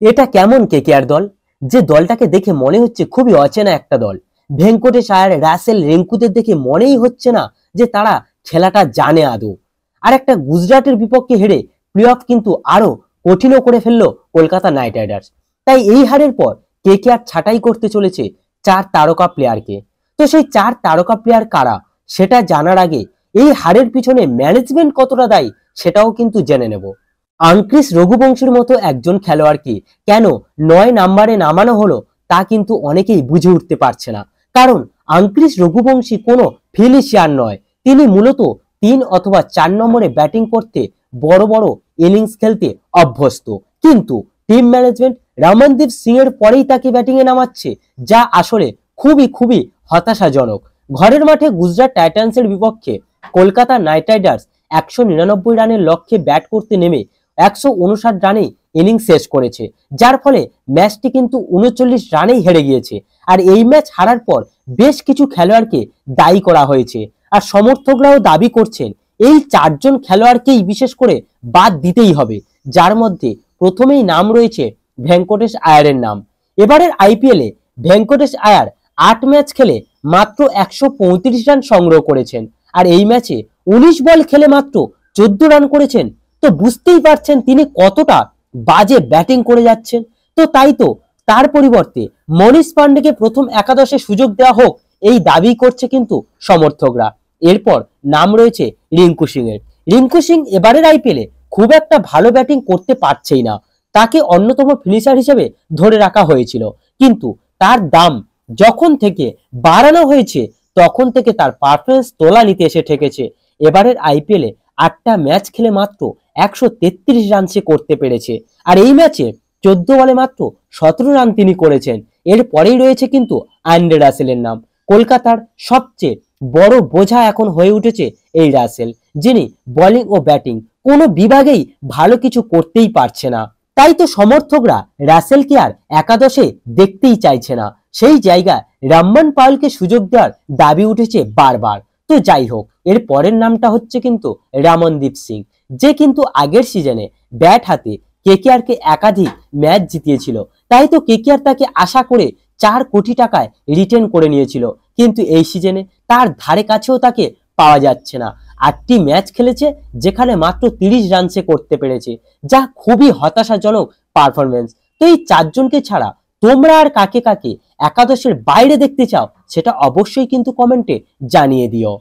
এটা কেমন কেকেআর দল, যে দলটাকে দেখে মনে হচ্ছে খুবই অচেনা একটা দল। ভেঙ্কটেশ আয়ার, রাসেল, রিঙ্কুদের দেখে মনেই হচ্ছে না যে তারা খেলাটা জানে আদৌ। আর একটা গুজরাটের বিপক্ষে হেরে প্লে অফ কিন্তু আরো কঠিনও করে ফেললো কলকাতা নাইট রাইডার্স। তাই এই হারের পর কেকেআর ছাঁটাই করতে চলেছে 4 তারকা প্লেয়ারকে। তো সেই 4 তারকা প্লেয়ার কারা সেটা জানার আগে এই হারের পিছনে ম্যানেজমেন্ট কতটা দায়ী সেটাও কিন্তু জেনে নেব। আঙ্ক্রিস রঘুবংশীর মতো একজন খেলোয়াড়কে কেন 9 নম্বরে নামানো হলো তা কিন্তু অনেকেই বুঝে উঠতে পারছে না। কারণ আঙ্ক্রিস রঘুবংশী কোনো ফিনিশিয়ার নয়, তিনি মূলত 3 অথবা 4 নম্বরে ব্যাটিং করতে, বড় বড় ইনিংস খেলতে অভ্যস্ত। কিন্তু টিম ম্যানেজমেন্ট রমনদীপ সিং এর পরেই তাকে ব্যাটিং এ নামাচ্ছে, যা আসলে খুবই খুবই হতাশাজনক। ঘরের মাঠে গুজরাট টাইটান্সের বিপক্ষে কলকাতা নাইট রাইডার্স 199 রানের লক্ষ্যে ব্যাট করতে নেমে 159 রানে ইনিংস শেষ করেছে, যার ফলে ম্যাচটি কিন্তু 39 রানেই হেরে গিয়েছে। আর এই ম্যাচ হারার পর বেশ কিছু খেলোয়াড়কে দায়ী করা হয়েছে। আর সমর্থকরাও দাবি করছেন এই 4 জন খেলোয়াড়কেই বিশেষ করে বাদ দিতেই হবে, যার মধ্যে প্রথমেই নাম রয়েছে ভেঙ্কটেশ আয়ারের নাম। এবারের আইপিএলে ভেঙ্কটেশ আয়ার 8 ম্যাচ খেলে মাত্র 135 রান সংগ্রহ করেছেন, আর এই ম্যাচে 19 বল খেলে মাত্র 14 রান করেছেন। তো বুঝতেই পারছেন তিনি কতটা বাজে ব্যাটিং করে যাচ্ছেন। তো তাই তো তার পরিবর্তে মনীষ পান্ডেকে প্রথম একাদশে সুযোগ দেওয়া হোক, এই দাবি করছে কিন্তু সমর্থকরা। এরপর নাম রয়েছে রিঙ্কু সিং এর। রিঙ্কু সিং এবারের আইপিএলে খুব একটা ভালো ব্যাটিং করতে পারছেই না, তাকে অন্যতম ফিনিশার হিসেবে ধরে রাখা হয়েছিল, কিন্তু তার দাম যখন থেকে বাড়ানো হয়েছে তখন থেকে তার পারফরমেন্স তোলা নিতে এসে ঠেকেছে। এবারের আইপিএলে 8টা ম্যাচ খেলে মাত্র 133 রান সে করতে পেরেছে, আর এই ম্যাচে 14 বলে মাত্র 17 রান তিনি করেছেন। এরপরেই রয়েছে কিন্তু আন্দ্রে রাসেলের নাম। কলকাতার সবচেয়ে বড় বোঝা এখন হয়ে উঠেছে এই রাসেল, যিনি বোলিং ও ব্যাটিং কোনো বিভাগেই ভালো কিছু করতেই পারছে না। তাই তো সমর্থকরা রাসেলকে আর একাদশে দেখতেই চাইছে না, সেই জায়গায় রাম্মান পাওয়েলকে সুযোগ দেওয়ার দাবি উঠেছে বারবার। তো যাই হোক, এর পরের নামটা হচ্ছে কিন্তু রমনদীপ সিং, যে কিন্তু আগের সিজনে ব্যাট হাতে কেকেআর কে একাধিক ম্যাচ জিতিয়েছিল। তাই তো কেকেআর তাকে আশা করে 4 কোটি টাকায় রিটেন করে নিয়েছিল, কিন্তু এই সিজনে তার ধারে কাছেও তাকে পাওয়া যাচ্ছে না। 8টি ম্যাচ খেলেছে, যেখানে মাত্র 30 রান সে করতে পেরেছে, যা খুবই হতাশাজনক পারফরমেন্স। তো এই 4 জনকে ছাড়া তোমরা আর কাকে কাকে একাদশের বাইরে দেখতে চাও সেটা অবশ্যই কিন্তু কমেন্টে জানিয়ে দিও।